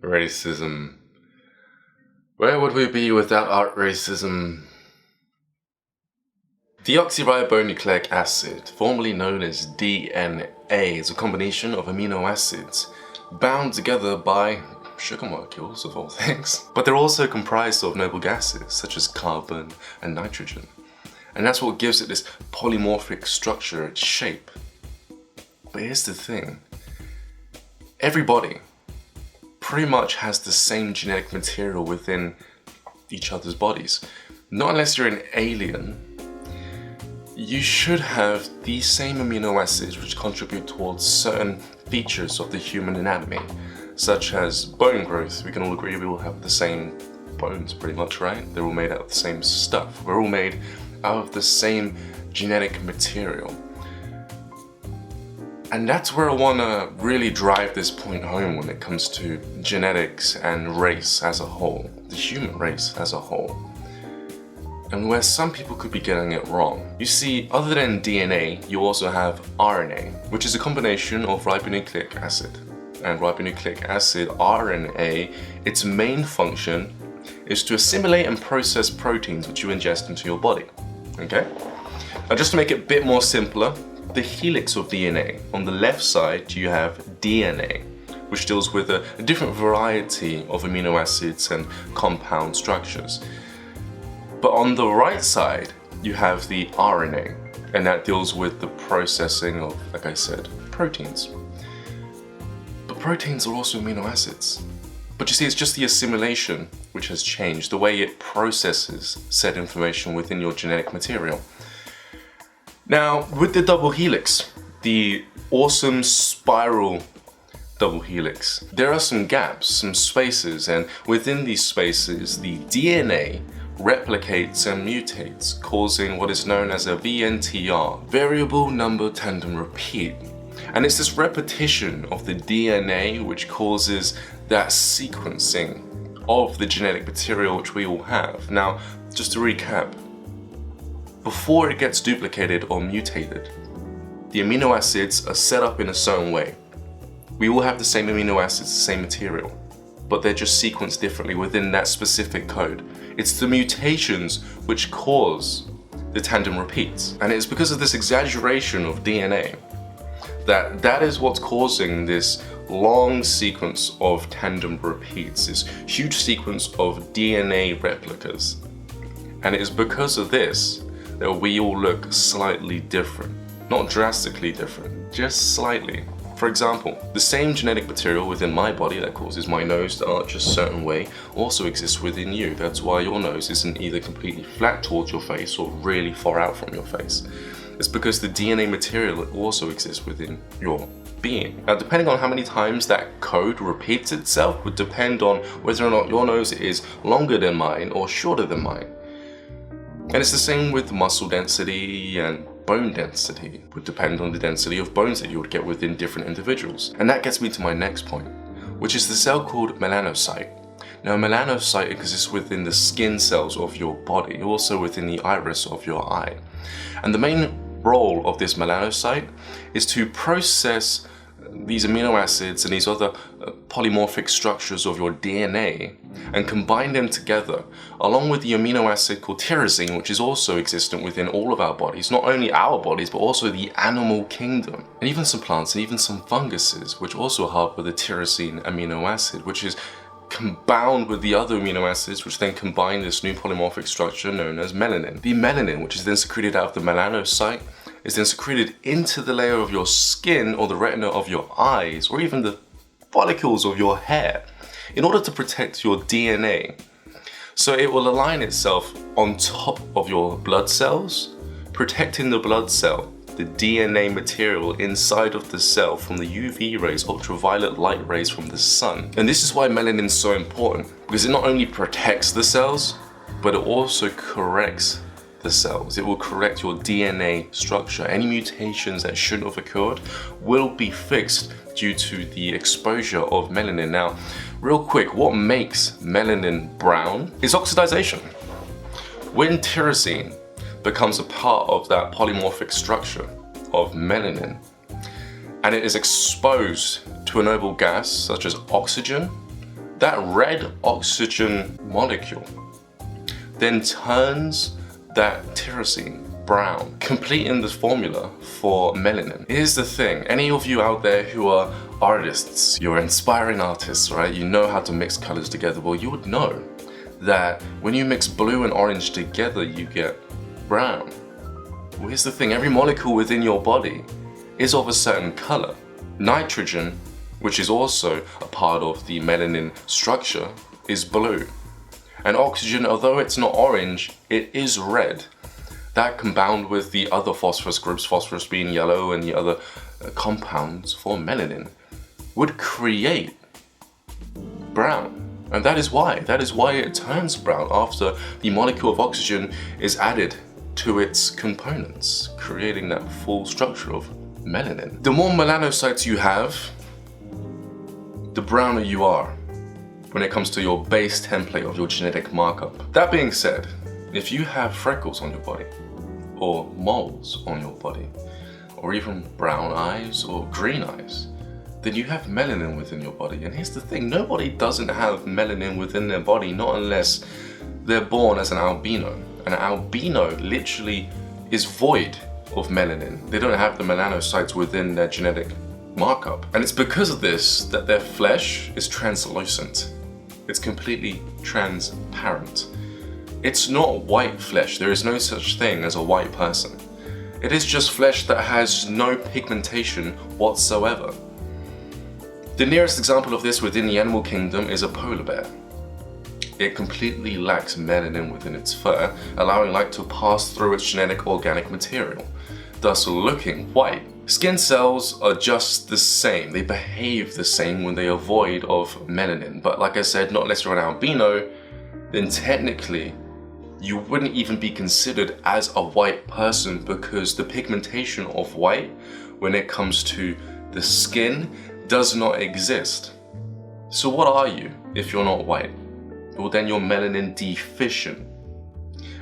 Racism. Where would we be without art racism? Deoxyribonucleic acid, formerly known as DNA, is a combination of amino acids bound together by sugar molecules, of all things. But they're also comprised of noble gases such as carbon and nitrogen. And that's what gives it this polymorphic structure, its shape. But here's the thing. Everybody pretty much has the same genetic material within each other's bodies. Not unless you're an alien. You should have these same amino acids which contribute towards certain features of the human anatomy, such as bone growth. We can all agree we all have the same bones pretty much, right? They're all made out of the same stuff. We're all made out of the same genetic material. And that's where I want to really drive this point home when it comes to genetics and race as a whole, the human race as a whole. And where some people could be getting it wrong. You see, other than DNA, you also have RNA, which is a combination of ribonucleic acid. And ribonucleic acid, RNA, its main function is to assimilate and process proteins which you ingest into your body. Okay? Now just to make it a bit more simpler, the helix of DNA. On the left side, you have DNA, which deals with a different variety of amino acids and compound structures. But on the right side, you have the RNA, and that deals with the processing of, like I said, proteins. But proteins are also amino acids. But you see, it's just the assimilation which has changed, the way it processes said information within your genetic material. Now, with the double helix, the awesome spiral double helix, there are some gaps, some spaces, and within these spaces, the DNA replicates and mutates, causing what is known as a VNTR, variable number tandem repeat. And it's this repetition of the DNA which causes that sequencing of the genetic material which we all have. Now, just to recap, before it gets duplicated or mutated, the amino acids are set up in a certain way. We all have the same amino acids, the same material, but they're just sequenced differently within that specific code. It's the mutations which cause the tandem repeats. And it's because of this exaggeration of DNA that is what's causing this long sequence of tandem repeats, this huge sequence of DNA replicas. And it is because of this that we all look slightly different. Not drastically different, just slightly. For example, the same genetic material within my body that causes my nose to arch a certain way also exists within you. That's why your nose isn't either completely flat towards your face or really far out from your face. It's because the DNA material also exists within your being. Now, depending on how many times that code repeats itself would depend on whether or not your nose is longer than mine or shorter than mine. And it's the same with muscle density and bone density. It would depend on the density of bones that you would get within different individuals. And that gets me to my next point, which is the cell called melanocyte. Now, melanocyte exists within the skin cells of your body, also within the iris of your eye. And the main role of this melanocyte is to process these amino acids and these other polymorphic structures of your DNA and combine them together along with the amino acid called tyrosine, which is also existent within all of our bodies, not only our bodies but also the animal kingdom, and even some plants and even some funguses which also harbor the tyrosine amino acid, which is compound with the other amino acids which then combine this new polymorphic structure known as melanin. The melanin, which is then secreted out of the melanocyte, is then secreted into the layer of your skin or the retina of your eyes or even the follicles of your hair in order to protect your DNA. So it will align itself on top of your blood cells, protecting the blood cell, the DNA material inside of the cell from the UV rays, ultraviolet light rays from the sun. And this is why melanin is so important, because it not only protects the cells, but it also corrects the cells. It will correct your DNA structure. Any mutations that shouldn't have occurred will be fixed due to the exposure of melanin. Now, real quick, what makes melanin brown is oxidation. When tyrosine becomes a part of that polymorphic structure of melanin, and it is exposed to a noble gas such as oxygen, that red oxygen molecule then turns that tyrosine brown, completing the formula for melanin. Here's the thing, any of you out there who are artists, you're inspiring artists, right? You know how to mix colors together. Well, you would know that when you mix blue and orange together, you get brown. Well, here's the thing, every molecule within your body is of a certain color. Nitrogen, which is also a part of the melanin structure, is blue. And oxygen, although it's not orange, it is red. That combined with the other phosphorus groups, phosphorus being yellow and the other compounds for melanin, would create brown. And that is why it turns brown after the molecule of oxygen is added to its components, creating that full structure of melanin. The more melanocytes you have, the browner you are when it comes to your base template of your genetic markup. That being said, if you have freckles on your body, or moles on your body, or even brown eyes or green eyes, then you have melanin within your body. And here's the thing, nobody doesn't have melanin within their body, not unless they're born as an albino. An albino literally is void of melanin. They don't have the melanocytes within their genetic markup. And it's because of this that their flesh is translucent. It's completely transparent. It's not white flesh. There is no such thing as a white person. It is just flesh that has no pigmentation whatsoever. The nearest example of this within the animal kingdom is a polar bear. It completely lacks melanin within its fur, allowing light to pass through its genetic organic material, thus looking white. Skin cells are just the same. They behave the same when they are void of melanin. But like I said, not unless you're an albino, then technically you wouldn't even be considered as a white person, because the pigmentation of white when it comes to the skin does not exist. So what are you if you're not white? Well, then you're melanin deficient.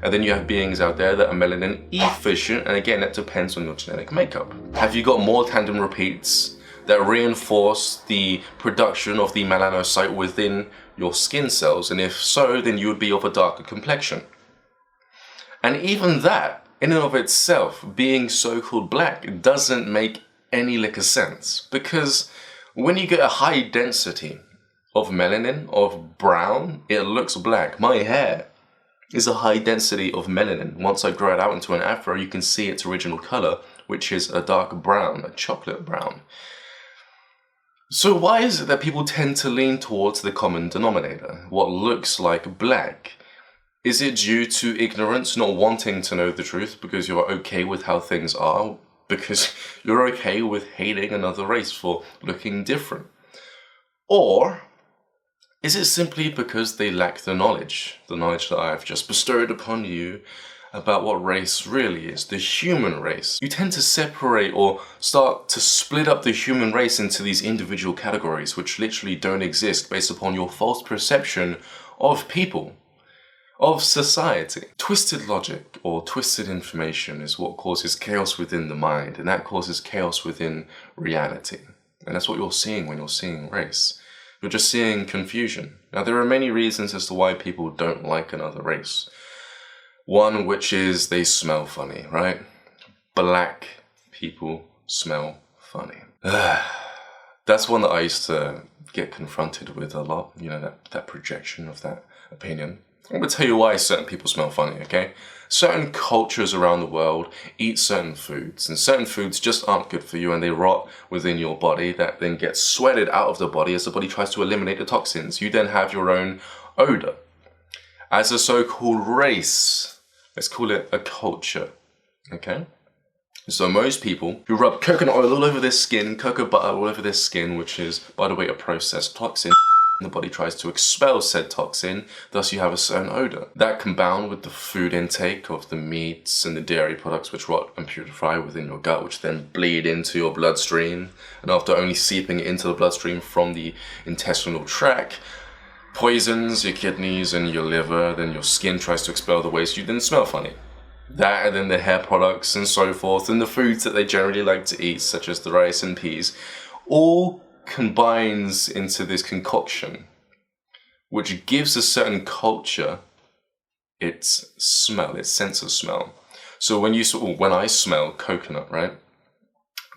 And then you have beings out there that are melanin efficient, and again, that depends on your genetic makeup. Have you got more tandem repeats that reinforce the production of the melanocyte within your skin cells? And if so, then you would be of a darker complexion. And even that, in and of itself, being so-called black, doesn't make any lick of sense. Because when you get a high density of melanin, of brown, it looks black. My hair is a high density of melanin. Once I grow it out into an afro, you can see its original color, which is a dark brown, a chocolate brown. So why is it that people tend to lean towards the common denominator, what looks like black? Is it due to ignorance, not wanting to know the truth because you're okay with how things are, because you're okay with hating another race for looking different? Or is it simply because they lack the knowledge that I've just bestowed upon you about what race really is, the human race? You tend to separate or start to split up the human race into these individual categories which literally don't exist based upon your false perception of people, of society. Twisted logic or twisted information is what causes chaos within the mind, and that causes chaos within reality. And that's what you're seeing when you're seeing race. You're just seeing confusion. Now, there are many reasons as to why people don't like another race. One, which is they smell funny, right? Black people smell funny. That's one that I used to get confronted with a lot, you know, that projection of that opinion. I'm going to tell you why certain people smell funny, okay? Certain cultures around the world eat certain foods, and certain foods just aren't good for you, and they rot within your body, that then gets sweated out of the body as the body tries to eliminate the toxins. You then have your own odor. As a so-called race, let's call it a culture, okay? So most people who rub coconut oil all over their skin, cocoa butter all over their skin, which is, by the way, a processed toxin, the body tries to expel said toxin, thus you have a certain odor. That combined with the food intake of the meats and the dairy products which rot and putrefy within your gut, which then bleed into your bloodstream, and after only seeping into the bloodstream from the intestinal tract, poisons your kidneys and your liver, then your skin tries to expel the waste, you then smell funny. That and then the hair products and so forth, and the foods that they generally like to eat, such as the rice and peas, all combines into this concoction, which gives a certain culture its smell, its sense of smell. So when I smell coconut, right?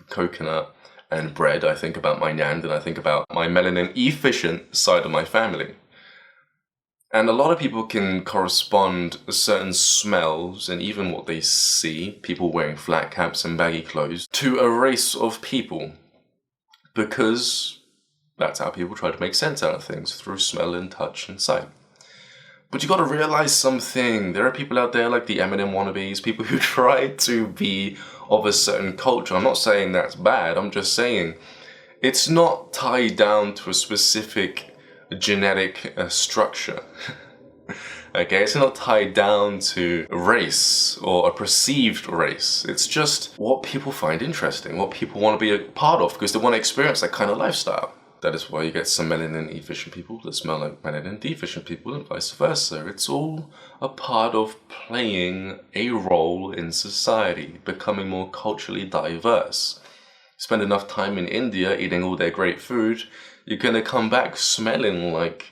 Coconut and bread, I think about my Nand and I think about my melanin efficient side of my family. And a lot of people can correspond certain smells and even what they see, people wearing flat caps and baggy clothes, to a race of people. Because that's how people try to make sense out of things, through smell and touch and sight. But you gotta realize something. There are people out there like the Eminem wannabes, people who try to be of a certain culture. I'm not saying that's bad, I'm just saying it's not tied down to a specific genetic structure. Okay, it's not tied down to a race or a perceived race. It's just what people find interesting, what people want to be a part of because they want to experience that kind of lifestyle. That is why you get some melanin efficient people that smell like melanin deficient people and vice versa. It's all a part of playing a role in society, becoming more culturally diverse. Spend enough time in India eating all their great food, you're gonna come back smelling like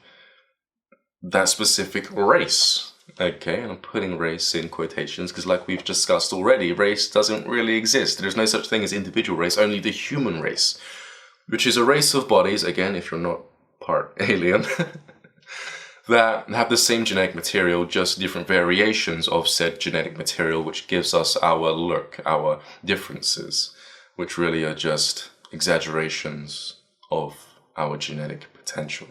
that specific race. Okay, and I'm putting race in quotations because like we've discussed already, race doesn't really exist. There's no such thing as individual race, only the human race, which is a race of bodies, again, if you're not part alien, that have the same genetic material, just different variations of said genetic material, which gives us our look, our differences, which really are just exaggerations of our genetic potential.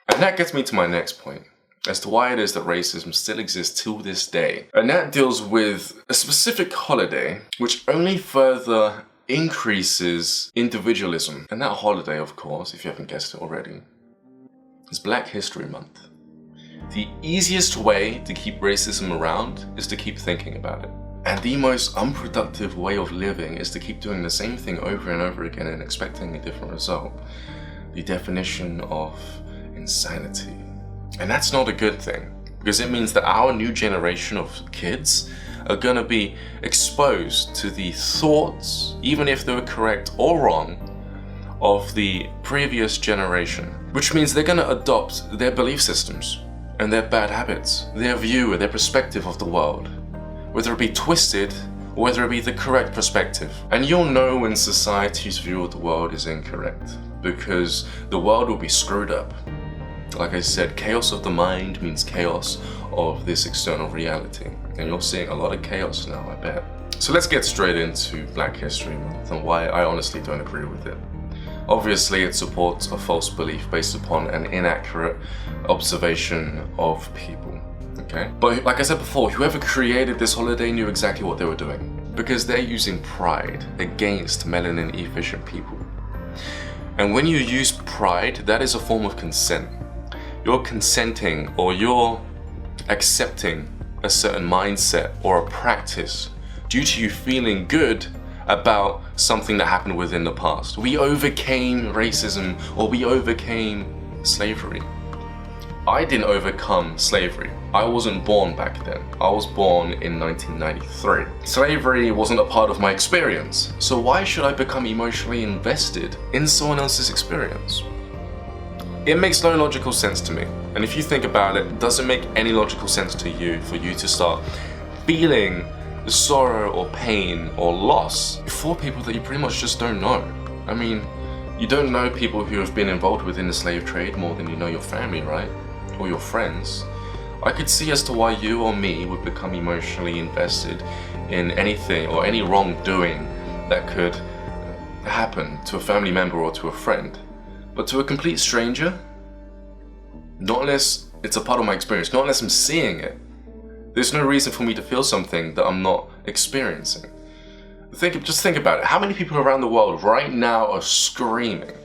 And that gets me to my next point, as to why it is that racism still exists till this day. And that deals with a specific holiday, which only further increases individualism. And that holiday, of course, if you haven't guessed it already, is Black History Month. The easiest way to keep racism around is to keep thinking about it. And the most unproductive way of living is to keep doing the same thing over and over again and expecting a different result. The definition of insanity. And that's not a good thing, because it means that our new generation of kids are going to be exposed to the thoughts, even if they were correct or wrong, of the previous generation. Which means they're going to adopt their belief systems and their bad habits, their view, their perspective of the world, whether it be twisted or whether it be the correct perspective. And you'll know when society's view of the world is incorrect, because the world will be screwed up. Like I said, chaos of the mind means chaos of this external reality. And you're seeing a lot of chaos now, I bet. So let's get straight into Black History Month and why I honestly don't agree with it. Obviously, it supports a false belief based upon an inaccurate observation of people, okay? But like I said before, whoever created this holiday knew exactly what they were doing, because they're using pride against melanin efficient people. And when you use pride, that is a form of consent. You're consenting, or you're accepting a certain mindset or a practice due to you feeling good about something that happened within the past. We overcame racism, or we overcame slavery. I didn't overcome slavery. I wasn't born back then. I was born in 1993. Slavery wasn't a part of my experience, so why should I become emotionally invested in someone else's experience? It makes no logical sense to me. And if you think about it, does it make any logical sense to you for you to start feeling sorrow or pain or loss for people that you pretty much just don't know? I mean, you don't know people who have been involved within the slave trade more than you know your family, right? Or your friends. I could see as to why you or me would become emotionally invested in anything or any wrongdoing that could happen to a family member or to a friend. But to a complete stranger, not unless it's a part of my experience, not unless I'm seeing it, there's no reason for me to feel something that I'm not experiencing. Just think about it. How many people around the world right now are screaming,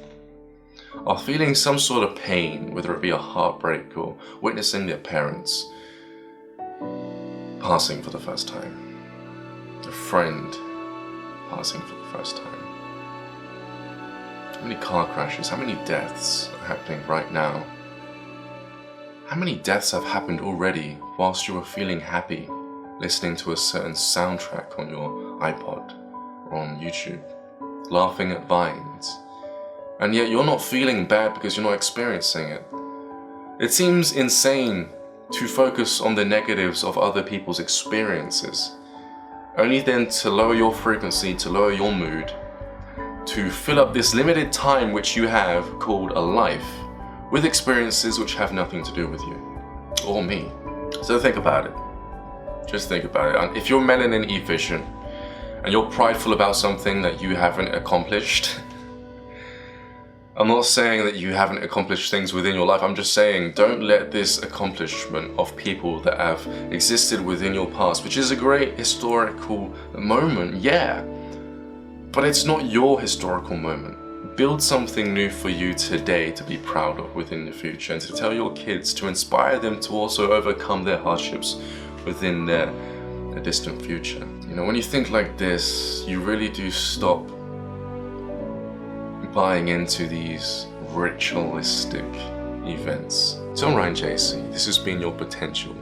are feeling some sort of pain, whether it be a heartbreak or witnessing their parents passing for the first time, a friend passing for the first time? How many car crashes, how many deaths are happening right now? How many deaths have happened already whilst you were feeling happy listening to a certain soundtrack on your iPod or on YouTube, laughing at vines, and yet you're not feeling bad because you're not experiencing it. It seems insane to focus on the negatives of other people's experiences, only then to lower your frequency, to lower your mood, to fill up this limited time which you have called a life with experiences which have nothing to do with you or me. So think about it. Just think about it. And if you're melanin efficient and you're prideful about something that you haven't accomplished, I'm not saying that you haven't accomplished things within your life. I'm just saying don't let this accomplishment of people that have existed within your past, which is a great historical moment, yeah, but it's not your historical moment. Build something new for you today to be proud of within the future, and to tell your kids, to inspire them to also overcome their hardships within their distant future. You know, when you think like this, you really do stop buying into these ritualistic events. So I'm Ryan JC, this has been Your Potential.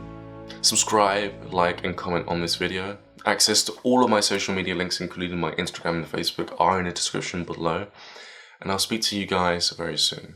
Subscribe, like and comment on this video. Access to all of my social media links, including my Instagram and Facebook, are in the description below. And I'll speak to you guys very soon.